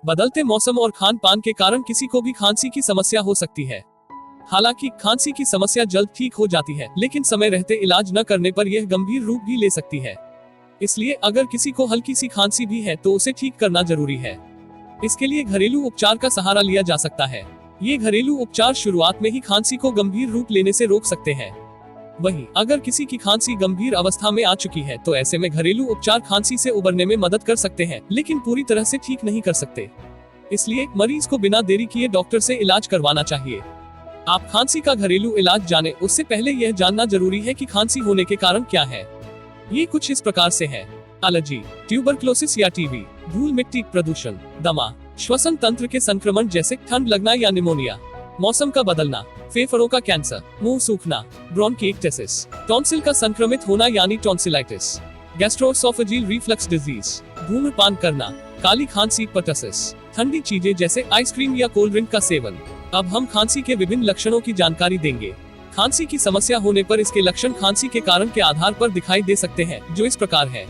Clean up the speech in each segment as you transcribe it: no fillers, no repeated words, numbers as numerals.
बदलते मौसम और खान पान के कारण किसी को भी खांसी की समस्या हो सकती है। हालांकि खांसी की समस्या जल्द ठीक हो जाती है, लेकिन समय रहते इलाज न करने पर यह गंभीर रूप भी ले सकती है। इसलिए अगर किसी को हल्की सी खांसी भी है तो उसे ठीक करना जरूरी है। इसके लिए घरेलू उपचार का सहारा लिया जा सकता है। ये घरेलू उपचार शुरुआत में ही खांसी को गंभीर रूप लेने से रोक सकते हैं। वहीं अगर किसी की खांसी गंभीर अवस्था में आ चुकी है तो ऐसे में घरेलू उपचार खांसी से उबरने में मदद कर सकते हैं, लेकिन पूरी तरह से ठीक नहीं कर सकते। इसलिए मरीज को बिना देरी किए डॉक्टर से इलाज करवाना चाहिए। आप खांसी का घरेलू इलाज जाने उससे पहले यह जानना जरूरी है कि खांसी होने के कारण क्या है। ये कुछ इस प्रकार से है: एलर्जी, ट्यूबरक्लोसिस या टीबी, धूल मिट्टी, प्रदूषण, दमा, श्वसन तंत्र के संक्रमण जैसे ठंड लगना या निमोनिया, मौसम का बदलना, फेफड़ों का कैंसर, मुंह सूखना, ब्रोंकिएक्टेसिस, टॉन्सिल का संक्रमित होना यानी टॉन्सिलाइटिस, गैस्ट्रोएसोफेजियल रिफ्लक्स डिजीज, धूम्रपान करना, काली खांसी, पर्टसिस, ठंडी चीजें जैसे आइसक्रीम या कोल्ड ड्रिंक का सेवन। अब हम खांसी के विभिन्न लक्षणों की जानकारी देंगे। खांसी की समस्या होने पर इसके लक्षण खांसी के कारण के आधार पर दिखाई दे सकते हैं, जो इस प्रकार है: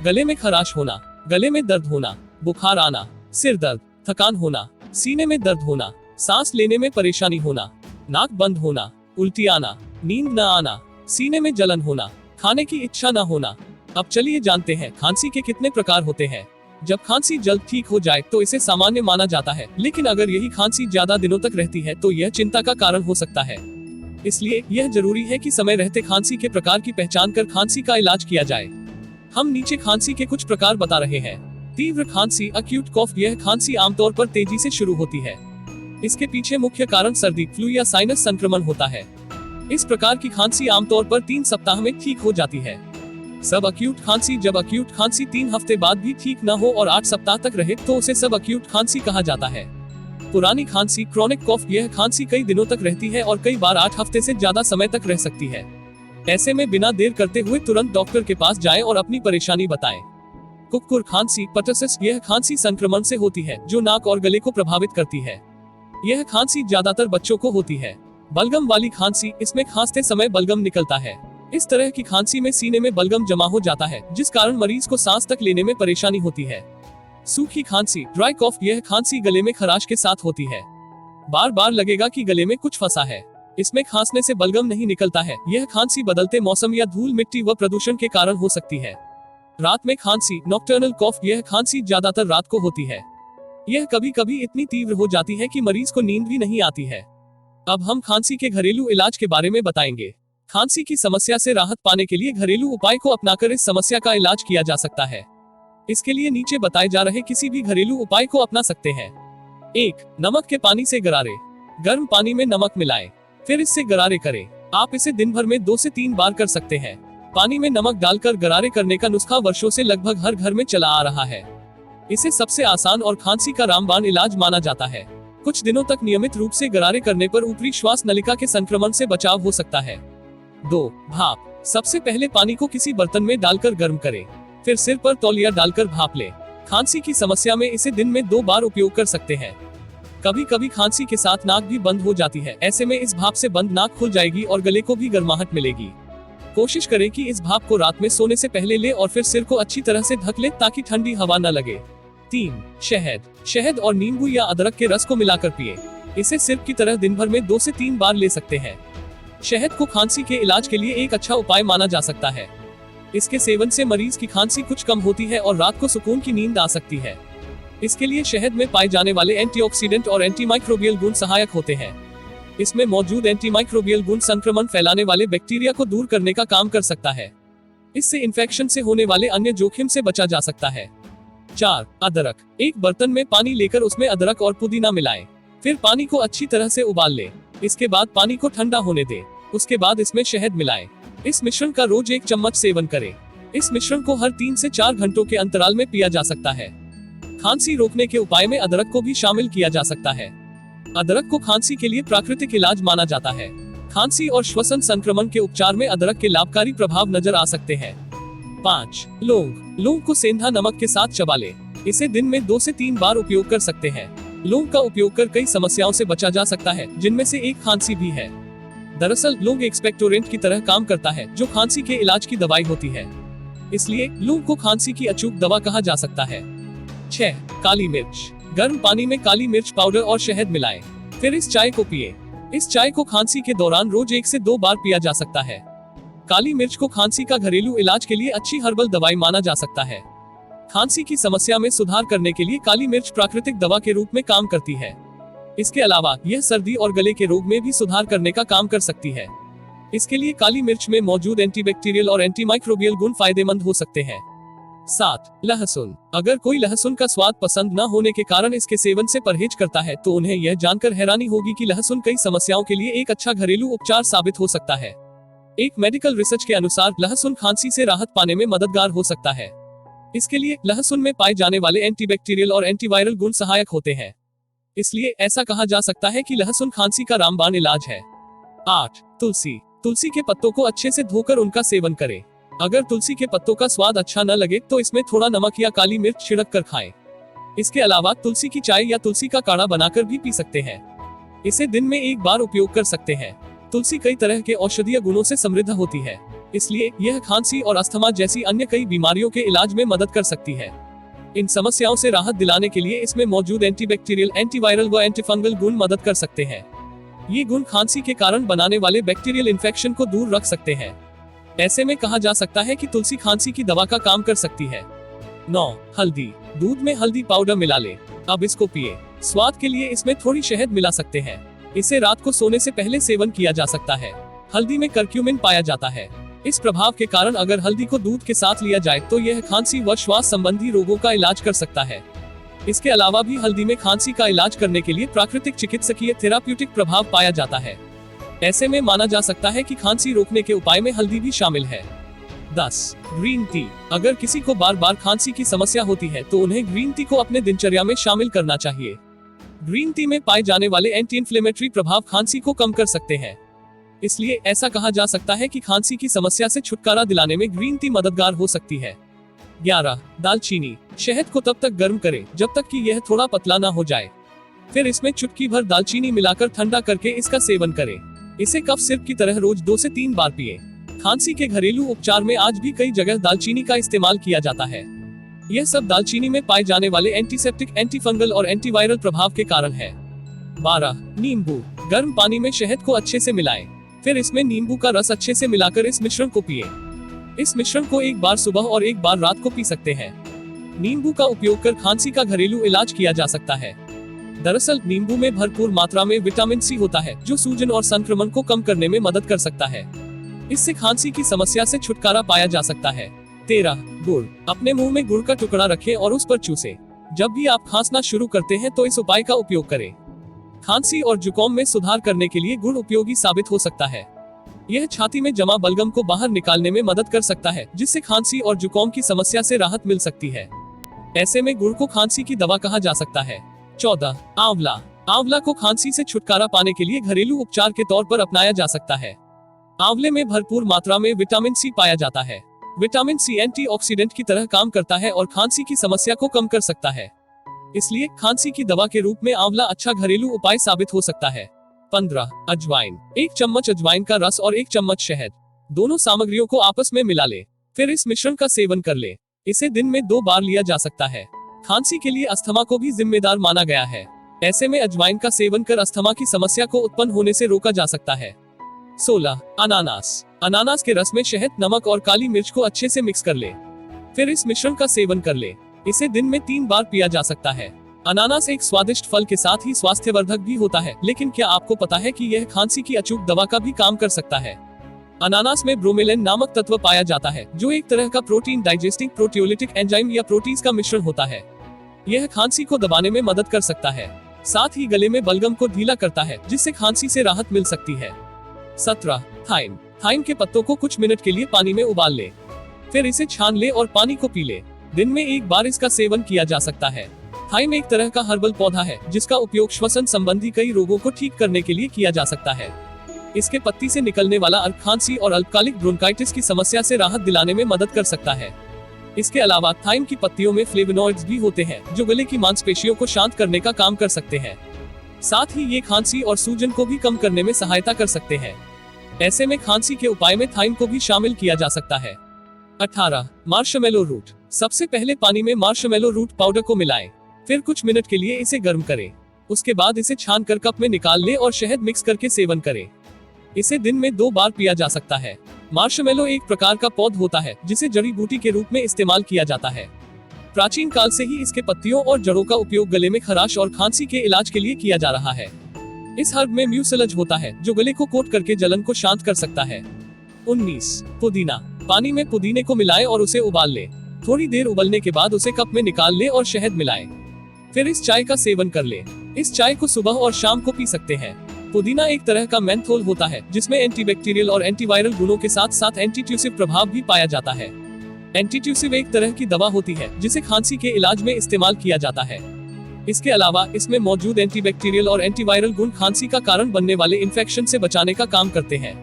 गले में खराश होना, गले में दर्द होना, बुखार आना, सिर दर्द, थकान होना, सीने में दर्द होना, सांस लेने में परेशानी होना, नाक बंद होना, उल्टी आना, नींद न आना, सीने में जलन होना, खाने की इच्छा न होना। अब चलिए जानते हैं खांसी के कितने प्रकार होते हैं। जब खांसी जल्द ठीक हो जाए तो इसे सामान्य माना जाता है, लेकिन अगर यही खांसी ज्यादा दिनों तक रहती है तो यह चिंता का कारण हो सकता है। इसलिए यह जरूरी है कि समय रहते खांसी के प्रकार की पहचान कर खांसी का इलाज किया जाए। हम नीचे खांसी के कुछ प्रकार बता रहे हैं। तीव्र खांसी, अक्यूट कॉफ। यह खांसी आमतौर पर तेजी से शुरू होती है। इसके पीछे मुख्य कारण सर्दी, फ्लू या साइनस संक्रमण होता है। इस प्रकार की खांसी आमतौर पर 3 सप्ताह में ठीक हो जाती है। सब अक्यूट खांसी, जब अक्यूट खांसी 3 हफ्ते बाद भी ठीक न हो और 8 सप्ताह तक रहे तो उसे सब अक्यूट खांसी कहा जाता है। पुरानी खांसी, क्रॉनिक कॉफ। यह खांसी कई दिनों तक रहती है और कई बार 8 हफ्ते से ज्यादा समय तक रह सकती है। ऐसे में बिना देर करते हुए तुरंत डॉक्टर के पास जाएं और अपनी परेशानी बताएं। कुक्कुर खांसी, पर्टसिस। यह खांसी संक्रमण से होती है जो नाक और गले को प्रभावित करती है। यह खांसी ज्यादातर बच्चों को होती है। बलगम वाली खांसी, इसमें खांसते समय बलगम निकलता है। इस तरह की खांसी में सीने में बलगम जमा हो जाता है, जिस कारण मरीज को सांस तक लेने में परेशानी होती है। सूखी खांसी, ड्राई कॉफ। यह खांसी गले में खराश के साथ होती है। बार बार लगेगा कि गले में कुछ फंसा है। इसमें खांसने से बलगम नहीं निकलता है। यह खांसी बदलते मौसम या धूल मिट्टी व प्रदूषण के कारण हो सकती है। रात में खांसी, नॉक्टर्नल कॉफ। यह खांसी ज्यादातर रात को होती है। यह कभी कभी इतनी तीव्र हो जाती है कि मरीज को नींद भी नहीं आती है। अब हम खांसी के घरेलू इलाज के बारे में बताएंगे। खांसी की समस्या से राहत पाने के लिए घरेलू उपाय को अपनाकर इस समस्या का इलाज किया जा सकता है। इसके लिए नीचे बताए जा रहे किसी भी घरेलू उपाय को अपना सकते हैं। 1. नमक के पानी से गरारे। गर्म पानी में नमक मिलाएं, फिर इससे गरारे करें। आप इसे दिन भर में 2 से 3 बार कर सकते हैं। पानी में नमक डालकर गरारे करने का नुस्खा वर्षों से लगभग हर घर में चला आ रहा है। इसे सबसे आसान और खांसी का रामबाण इलाज माना जाता है। कुछ दिनों तक नियमित रूप से गरारे करने पर ऊपरी श्वास नलिका के संक्रमण से बचाव हो सकता है। 2. भाप। सबसे पहले पानी को किसी बर्तन में डालकर गर्म करें, फिर सिर पर तौलिया डालकर भाप लें। खांसी की समस्या में इसे दिन में 2 बार उपयोग कर सकते हैं। कभी कभी खांसी के साथ नाक भी बंद हो जाती है। ऐसे में इस भाप से बंद नाक खुल जाएगी और गले को भी गर्माहट मिलेगी। कोशिश करें कि इस भाप को रात में सोने से पहले ले और फिर सिर को अच्छी तरह से ढक ले ताकि ठंडी हवा न लगे। 3. शहद। शहद और नींबू या अदरक के रस को मिलाकर पिए। इसे सिरप की तरह दिन भर में 2 से 3 बार ले सकते हैं। शहद को खांसी के इलाज के लिए एक अच्छा उपाय माना जा सकता है। इसके सेवन से मरीज की खांसी कुछ कम होती है और रात को सुकून की नींद आ सकती है। इसके लिए शहद में पाए जाने वाले एंटीऑक्सीडेंट और एंटीमाइक्रोबियल गुण सहायक होते हैं। इसमें मौजूद एंटीमाइक्रोबियल गुण संक्रमण फैलाने वाले बैक्टीरिया को दूर करने का काम कर सकता है। इससे इन्फेक्शन से होने वाले अन्य जोखिम से बचा जा सकता है। 4. अदरक। एक बर्तन में पानी लेकर उसमें अदरक और पुदीना मिलाएं, फिर पानी को अच्छी तरह से उबाल लें। इसके बाद पानी को ठंडा होने दें। उसके बाद इसमें शहद मिलाएं। इस मिश्रण का रोज 1 चम्मच सेवन करें। इस मिश्रण को हर 3 से 4 घंटों के अंतराल में पिया जा सकता है। खांसी रोकने के उपाय में अदरक को भी शामिल किया जा सकता है। अदरक को खांसी के लिए प्राकृतिक इलाज माना जाता है। खांसी और श्वसन संक्रमण के उपचार में अदरक के लाभकारी प्रभाव नजर आ सकते हैं। 5. लौंग। लौंग को सेंधा नमक के साथ चबा लें। इसे दिन में 2 से 3 बार उपयोग कर सकते हैं। लौंग का उपयोग कर कई समस्याओं से बचा जा सकता है, जिनमें से एक खांसी भी है। दरअसल लौंग एक्सपेक्टोरेंट की तरह काम करता है, जो खांसी के इलाज की दवाई होती है। इसलिए लौंग को खांसी की अचूक दवा कहा जा सकता है। 6. काली मिर्च। गर्म पानी में काली मिर्च पाउडर और शहद मिलाएं, फिर इस चाय को पिए। इस चाय को खांसी के दौरान रोज 1 से 2 बार पिया जा सकता है। काली मिर्च को खांसी का घरेलू इलाज के लिए अच्छी हर्बल दवाई माना जा सकता है। खांसी की समस्या में सुधार करने के लिए काली मिर्च प्राकृतिक दवा के रूप में काम करती है। इसके अलावा यह सर्दी और गले के रोग में भी सुधार करने का काम कर सकती है। इसके लिए काली मिर्च में मौजूद एंटीबैक्टीरियल और एंटीमाइक्रोबियल गुण फायदेमंद हो सकते हैं। 7. लहसुन। अगर कोई लहसुन का स्वाद पसंद न होने के कारण इसके सेवन से परहेज करता है तो उन्हें यह जानकर हैरानी होगी कि लहसुन कई समस्याओं के लिए एक अच्छा घरेलू उपचार साबित हो सकता है। एक मेडिकल रिसर्च के अनुसार लहसुन खांसी से राहत पाने में मददगार हो सकता है। इसके लिए लहसुन में पाए जाने वाले एंटीबैक्टीरियल और एंटीवायरल गुण सहायक होते हैं। इसलिए ऐसा कहा जा सकता है कि लहसुन खांसी का रामबाण इलाज है। 8. तुलसी। तुलसी के पत्तों को अच्छे से धोकर उनका सेवन करें। अगर तुलसी के पत्तों का स्वाद अच्छा न लगे तो इसमें थोड़ा नमक या काली मिर्च छिड़क कर खाएं। इसके अलावा तुलसी की चाय या तुलसी का काढ़ा बनाकर भी पी सकते हैं। इसे दिन में 1 बार उपयोग कर सकते हैं। तुलसी कई तरह के औषधीय गुणों से समृद्ध होती है, इसलिए यह खांसी और अस्थमा जैसी अन्य कई बीमारियों के इलाज में मदद कर सकती है। इन समस्याओं से राहत दिलाने के लिए इसमें मौजूद एंटीबैक्टीरियल, एंटीवायरल व एंटीफंगल गुण मदद कर सकते हैं। ये गुण खांसी के कारण बनाने वाले बैक्टीरियल इन्फेक्शन को दूर रख सकते हैं। ऐसे में कहा जा सकता है कि तुलसी खांसी की दवा का काम कर सकती है। 9. हल्दी। दूध में हल्दी पाउडर मिला ले, अब इसको पिए। स्वाद के लिए इसमें थोड़ी शहद मिला सकते हैं। इसे रात को सोने से पहले सेवन किया जा सकता है। हल्दी में करक्यूमिन पाया जाता है। इस प्रभाव के कारण अगर हल्दी को दूध के साथ लिया जाए तो यह खांसी व श्वास संबंधी रोगों का इलाज कर सकता है। इसके अलावा भी हल्दी में खांसी का इलाज करने के लिए प्राकृतिक चिकित्सकीय थेराप्यूटिक प्रभाव पाया जाता है। ऐसे में माना जा सकता है कि खांसी रोकने के उपाय में हल्दी भी शामिल है। 10. Green tea. अगर किसी को बार बार खांसी की समस्या होती है तो उन्हें ग्रीन टी को अपने दिनचर्या में शामिल करना चाहिए। ग्रीन टी में पाए जाने वाले एंटी इन्फ्लेमेटरी प्रभाव खांसी को कम कर सकते हैं। इसलिए ऐसा कहा जा सकता है कि खांसी की समस्या से छुटकारा दिलाने में ग्रीन टी मददगार हो सकती है। 11. दालचीनी। शहद को तब तक गर्म करें जब तक कि यह थोड़ा पतला ना हो जाए। फिर इसमें चुटकी भर दालचीनी मिलाकर ठंडा करके इसका सेवन करें। इसे कफ सिरप की तरह रोज 2 से 3 बार पिए। खांसी के घरेलू उपचार में आज भी कई जगह दालचीनी का इस्तेमाल किया जाता है। यह सब दालचीनी में पाए जाने वाले एंटीसेप्टिक, एंटीफंगल और एंटीवायरल प्रभाव के कारण है। 12. नींबू। गर्म पानी में शहद को अच्छे से मिलाएं, फिर इसमें नींबू का रस अच्छे से मिलाकर इस मिश्रण को पिए। इस मिश्रण को 1 बार सुबह और 1 बार रात को पी सकते हैं। नींबू का उपयोग कर खांसी का घरेलू इलाज किया जा सकता है। दरअसल नींबू में भरपूर मात्रा में विटामिन सी होता है जो सूजन और संक्रमण को कम करने में मदद कर सकता है। इससे खांसी की समस्या से छुटकारा पाया जा सकता है। 13. गुड़। अपने मुंह में गुड़ का टुकड़ा रखें और उस पर चूसें। जब भी आप खांसना शुरू करते हैं तो इस उपाय का उपयोग करें। खांसी और जुकाम में सुधार करने के लिए गुड़ उपयोगी साबित हो सकता है। यह छाती में जमा बलगम को बाहर निकालने में मदद कर सकता है, जिससे खांसी और जुकाम की समस्या से राहत मिल सकती है। ऐसे में गुड़ को खांसी की दवा कहा जा सकता है। 14. आंवला। आंवला को खांसी से छुटकारा पाने के लिए घरेलू उपचार के तौर पर अपनाया जा सकता है। आंवले में भरपूर मात्रा में विटामिन सी पाया जाता है। विटामिन सी एंटीऑक्सीडेंट की तरह काम करता है और खांसी की समस्या को कम कर सकता है। इसलिए खांसी की दवा के रूप में आंवला अच्छा घरेलू उपाय साबित हो सकता है। 15. अजवाइन। 1 चम्मच अजवाइन का रस और 1 चम्मच शहद, दोनों सामग्रियों को आपस में मिला ले, फिर इस मिश्रण का सेवन कर ले। इसे दिन में 2 बार लिया जा सकता है। खांसी के लिए अस्थमा को भी जिम्मेदार माना गया है। ऐसे में अजवाइन का सेवन कर अस्थमा की समस्या को उत्पन्न होने से रोका जा सकता है। 16. अनानास। अनानास के रस में शहद, नमक और काली मिर्च को अच्छे से मिक्स कर ले, फिर इस मिश्रण का सेवन कर ले। इसे दिन में 3 बार पिया जा सकता है। अनानास एक स्वादिष्ट फल के साथ ही स्वास्थ्यवर्धक भी होता है, लेकिन क्या आपको पता है कि यह खांसी की अचूक दवा का भी काम कर सकता है? अनानास में ब्रोमेलिन नामक तत्व पाया जाता है, जो एक तरह का प्रोटीन डाइजेस्टिंग प्रोटियोलिटिक एंजाइम या प्रोटीज का मिश्रण होता है। यह खांसी को दबाने में मदद कर सकता है, साथ ही गले में बलगम को ढीला करता है, जिससे खांसी से राहत मिल सकती है। 17. थाइम। थाइम के पत्तों को कुछ मिनट के लिए पानी में उबाल ले, फिर इसे छान ले और पानी को पी ले। दिन में 1 बार इसका सेवन किया जा सकता है। थाइम एक तरह का हर्बल पौधा है, जिसका उपयोग श्वसन संबंधी कई रोगों को ठीक करने के लिए किया जा सकता है। इसके पत्ती से निकलने वाला अर्क खांसी और अल्पकालिक ब्रोंकाइटिस की समस्या से राहत दिलाने में मदद कर सकता है। इसके अलावा थाइम की पत्तियों में फ्लेवोनॉइड्स भी होते हैं, जो गले की मांसपेशियों को शांत करने का काम कर सकते हैं। साथ ही ये खांसी और सूजन को भी कम करने में सहायता कर सकते हैं। ऐसे में खांसी के उपाय में थाइम को भी शामिल किया जा सकता है। 18. Marshmallow root. सबसे पहले पानी में मार्शमेलो रूट पाउडर को मिलाएं, फिर कुछ मिनट के लिए इसे गर्म करें। उसके बाद इसे छानकर कप में निकाल लें और शहद मिक्स करके सेवन करें। इसे दिन में 2 बार पिया जा सकता है। मार्शमेलो एक प्रकार का पौध होता है जिसे जड़ी बूटी के रूप में इस्तेमाल किया जाता है। प्राचीन काल से ही इसके पत्तियों और जड़ों का उपयोग गले में खराश और खांसी के इलाज के लिए किया जा रहा है। इस हर्ब में म्यूसिलेज होता है जो गले को कोट करके जलन को शांत कर सकता है। 19. पुदीना। पानी में पुदीने को मिलाएं और उसे उबाल लें। थोड़ी देर उबलने के बाद उसे कप में निकाल लें और शहद मिलाएं। फिर इस चाय का सेवन कर लें। इस चाय को सुबह और शाम को पी सकते हैं। पुदीना एक तरह का मेंथोल होता है जिसमें एंटीबैक्टीरियल और एंटीवायरल गुणों के साथ साथ एंटीट्यूसिव प्रभाव भी पाया जाता है। एंटीट्यूसिव एक तरह की दवा होती है जिसे खांसी के इलाज में इस्तेमाल किया जाता है। इसके अलावा इसमें मौजूद एंटीबैक्टीरियल और एंटीवायरल गुण खांसी का कारण बनने वाले इन्फेक्शन से बचाने का काम करते हैं।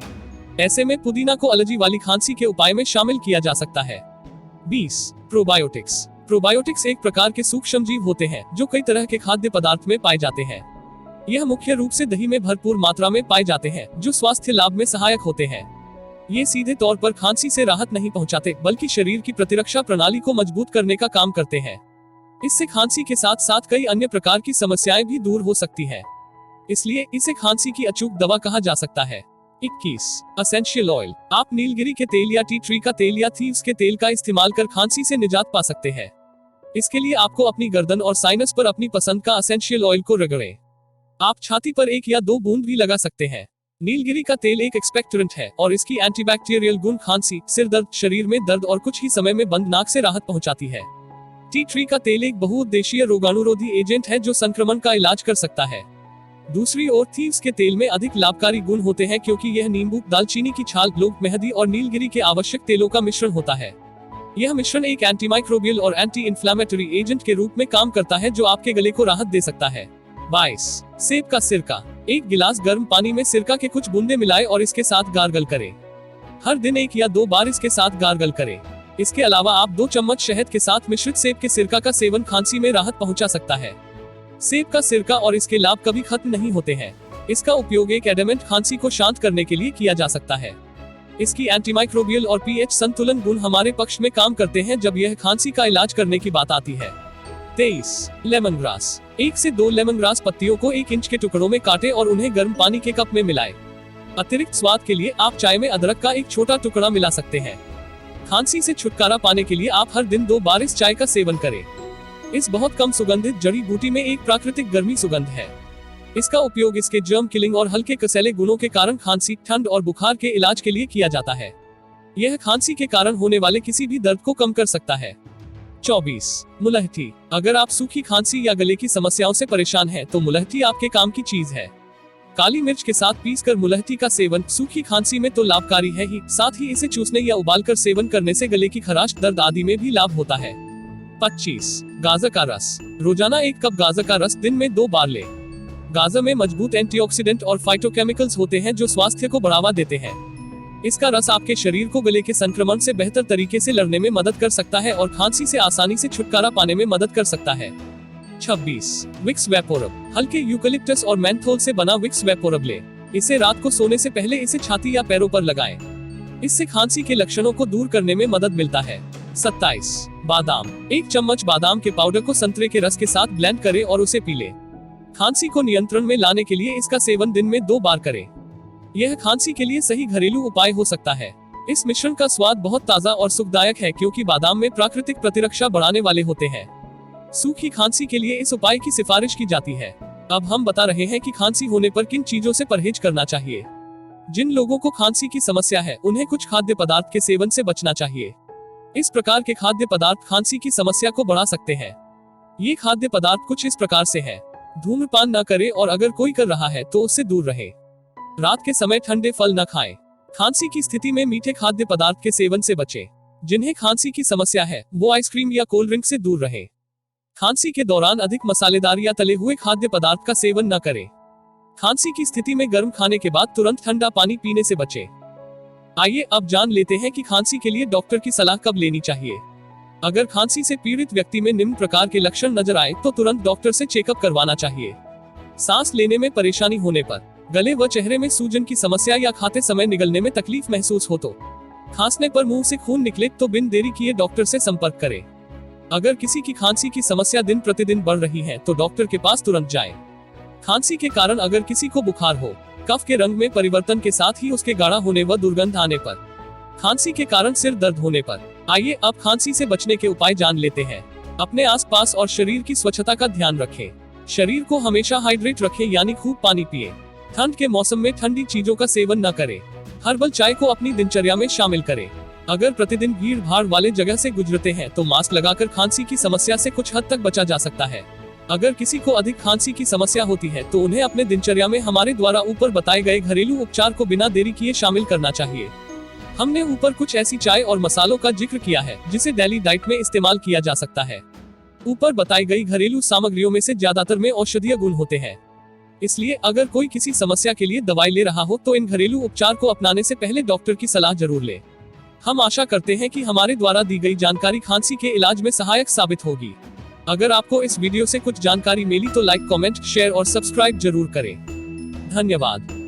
ऐसे में पुदीना को एलर्जी वाली खांसी के उपाय में शामिल किया जा सकता है। 20. प्रोबायोटिक्स। प्रोबायोटिक्स एक प्रकार के सूक्ष्मजीव होते हैं जो कई तरह के खाद्य पदार्थ में पाए जाते हैं। यह मुख्य रूप से दही में भरपूर मात्रा में पाए जाते हैं जो स्वास्थ्य लाभ में सहायक होते हैं। ये सीधे तौर पर खांसी से राहत नहीं पहुंचाते बल्कि शरीर की प्रतिरक्षा प्रणाली को मजबूत करने का काम करते हैं। इससे खांसी के साथ साथ कई अन्य प्रकार की समस्याएं भी दूर हो सकती है। इसलिए इसे खांसी की अचूक दवा कहा जा सकता है। 21. Essential oil. आप नीलगिरी के तेल या टी ट्री का तेल या थीव्स के तेल का इस्तेमाल कर खांसी से निजात पा सकते हैं। इसके लिए आपको अपनी गर्दन और साइनस पर अपनी पसंद का एसेंशियल ऑयल को रगड़ें। आप छाती पर 1 या 2 बूंद भी लगा सकते हैं। नीलगिरी का तेल एक एक्सपेक्टोरेंट है और इसकी एंटीबैक्टीरियल गुण खांसी, सिर दर्द, शरीर में दर्द और कुछ ही समय में बंद नाक से राहत पहुंचाती है। टी ट्री का तेल एक बहुउद्देशीय रोगाणुरोधी एजेंट है जो संक्रमण का इलाज कर सकता है। दूसरी ओर थीव्स के तेल में अधिक लाभकारी गुण होते हैं क्योंकि यह नींबू, दालचीनी की छाल, लौंग, मेहंदी और नीलगिरी के आवश्यक तेलों का मिश्रण होता है। यह मिश्रण एक एंटीमाइक्रोबियल और एंटी इन्फ्लेमेटरी एजेंट के रूप में काम करता है जो आपके गले को राहत दे सकता है। 22. सेब का सिरका। 1 गिलास गर्म पानी में सिरका के कुछ बूंदे मिलाएं और इसके साथ गार्गल करें। हर दिन 1 या 2 बार इसके साथ गार्गल करें। इसके अलावा आप 2 चम्मच शहद के साथ मिश्रित सेब के सिरका का सेवन खांसी में राहत पहुंचा सकता है। सेब का सिरका और इसके लाभ कभी खत्म नहीं होते हैं। इसका उपयोग एक एडेमेंट खांसी को शांत करने के लिए किया जा सकता है। इसकी एंटीमाइक्रोबियल और पीएच संतुलन गुण हमारे पक्ष में काम करते हैं जब यह खांसी का इलाज करने की बात आती है। 23. Lemon grass. 1 से 2 लेमन ग्रास पत्तियों को 1 इंच के टुकड़ों में काटें और उन्हें गर्म पानी के कप में मिलाएं। अतिरिक्त स्वाद के लिए आप चाय में अदरक का एक छोटा टुकड़ा मिला सकते हैं। खांसी से छुटकारा पाने के लिए आप हर दिन 2 बार इस चाय का सेवन करें। इस बहुत कम सुगंधित जड़ी बूटी में एक प्राकृतिक गर्मी सुगंध है। इसका उपयोग इसके जर्म किलिंग और हल्के कसैले गुणों के कारण खांसी, ठंड और बुखार के इलाज के लिए किया जाता है। यह खांसी के कारण होने वाले किसी भी दर्द को कम कर सकता है। 24. मुलहठी। अगर आप सूखी खांसी या गले की समस्याओं से परेशान हैं, तो मुलहठी आपके काम की चीज है। काली मिर्च के साथ पीसकर मुलहठी का सेवन सूखी खांसी में तो लाभकारी है ही, साथ ही इसे चूसने या उबालकर सेवन करने से गले की खराश, दर्द आदि में भी लाभ होता है। 25. गाजर का रस। रोजाना 1 कप गाजर का रस दिन में 2 बार लें। गाजर में मजबूत एंटीऑक्सीडेंट और फाइटोकेमिकल्स होते हैं जो स्वास्थ्य को बढ़ावा देते हैं। इसका रस आपके शरीर को गले के संक्रमण से बेहतर तरीके से लड़ने में मदद कर सकता है और खांसी से आसानी से छुटकारा पाने में मदद कर सकता है। 26. Vicks VapoRub. हल्के यूकलिप्टस और मेंथोल से बना विक्स वेपोरब लें। इसे रात को सोने से पहले इसे छाती या पैरों पर लगाएं। इससे खांसी के लक्षणों को दूर करने में मदद मिलता है। 27. बादाम। 1 चम्मच बादाम के पाउडर को संतरे के रस के साथ ब्लेंड करें और उसे पी लें। खांसी को नियंत्रण में लाने के लिए इसका सेवन दिन में 2 बार करें। यह खांसी के लिए सही घरेलू उपाय हो सकता है। इस मिश्रण का स्वाद बहुत ताजा और सुखदायक है क्योंकि बादाम में प्राकृतिक प्रतिरक्षा बढ़ाने वाले होते हैं। सूखी खांसी के लिए इस उपाय की सिफारिश की जाती है। अब हम बता रहे हैं कि खांसी होने पर किन चीजों से परहेज करना चाहिए। जिन लोगों को खांसी की समस्या है उन्हें कुछ खाद्य पदार्थ के सेवन से बचना चाहिए। इस प्रकार के खाद्य पदार्थ खांसी की समस्या को बढ़ा सकते हैं। ये खाद्य पदार्थ कुछ इस प्रकार से हैं। धूम्रपान न करें और अगर कोई कर रहा है तो उससे दूर रहें। रात के समय ठंडे फल न खाएं। खांसी की स्थिति में मीठे खाद्य पदार्थ के सेवन से बचें। जिन्हें खांसी की समस्या है वो आइसक्रीम या कोल्ड ड्रिंक से दूर रहें। खांसी के दौरान अधिक मसालेदार या तले हुए खाद्य पदार्थ का सेवन न करें। खांसी की स्थिति में गर्म खाने के बाद तुरंत ठंडा पानी पीने से बचें। आइए अब जान लेते हैं कि खांसी के लिए डॉक्टर की सलाह कब लेनी चाहिए। अगर खांसी से पीड़ित व्यक्ति में निम्न प्रकार के लक्षण नजर आए तो तुरंत डॉक्टर से चेकअप करवाना चाहिए। सांस लेने में परेशानी होने पर, गले व चेहरे में सूजन की समस्या या खाते समय निगलने में तकलीफ महसूस हो तो, खांसने पर मुंह से खून निकले तो बिन देरी किए डॉक्टर से संपर्क करें। अगर किसी की खांसी की समस्या दिन प्रतिदिन बढ़ रही है तो डॉक्टर के पास तुरंत जाएं। खांसी के कारण अगर किसी को बुखार हो, कफ के रंग में परिवर्तन के साथ ही उसके गाढ़ा होने व दुर्गंध आने पर, खांसी के कारण सिर दर्द होने पर। आइए अब खांसी से बचने के उपाय जान लेते हैं। अपने आसपास और शरीर की स्वच्छता का ध्यान रखें। शरीर को हमेशा हाइड्रेट रखें, यानी खूब पानी पिए। ठंड के मौसम में ठंडी चीजों का सेवन न करें। हर्बल चाय को अपनी दिनचर्या में शामिल करें। अगर प्रतिदिन भीड़ भाड़ वाले जगह से गुजरते हैं तो मास्क लगाकर खांसी की समस्या से कुछ हद तक बचा जा सकता है। अगर किसी को अधिक खांसी की समस्या होती है तो उन्हें अपने दिनचर्या में हमारे द्वारा ऊपर बताए गए घरेलू उपचार को बिना देरी किए शामिल करना चाहिए। हमने ऊपर कुछ ऐसी चाय और मसालों का जिक्र किया है जिसे डेली डाइट में इस्तेमाल किया जा सकता है। ऊपर बताई गई घरेलू सामग्रियों में से ज्यादातर में औषधीय गुण होते हैं। इसलिए अगर कोई किसी समस्या के लिए दवाई ले रहा हो तो इन घरेलू उपचार को अपनाने से पहले डॉक्टर की सलाह जरूर ले। हम आशा करते हैं कि हमारे द्वारा दी गई जानकारी खांसी के इलाज में सहायक साबित होगी। अगर आपको इस वीडियो से कुछ जानकारी मिली तो लाइक, कमेंट, शेयर और सब्सक्राइब जरूर करें। धन्यवाद।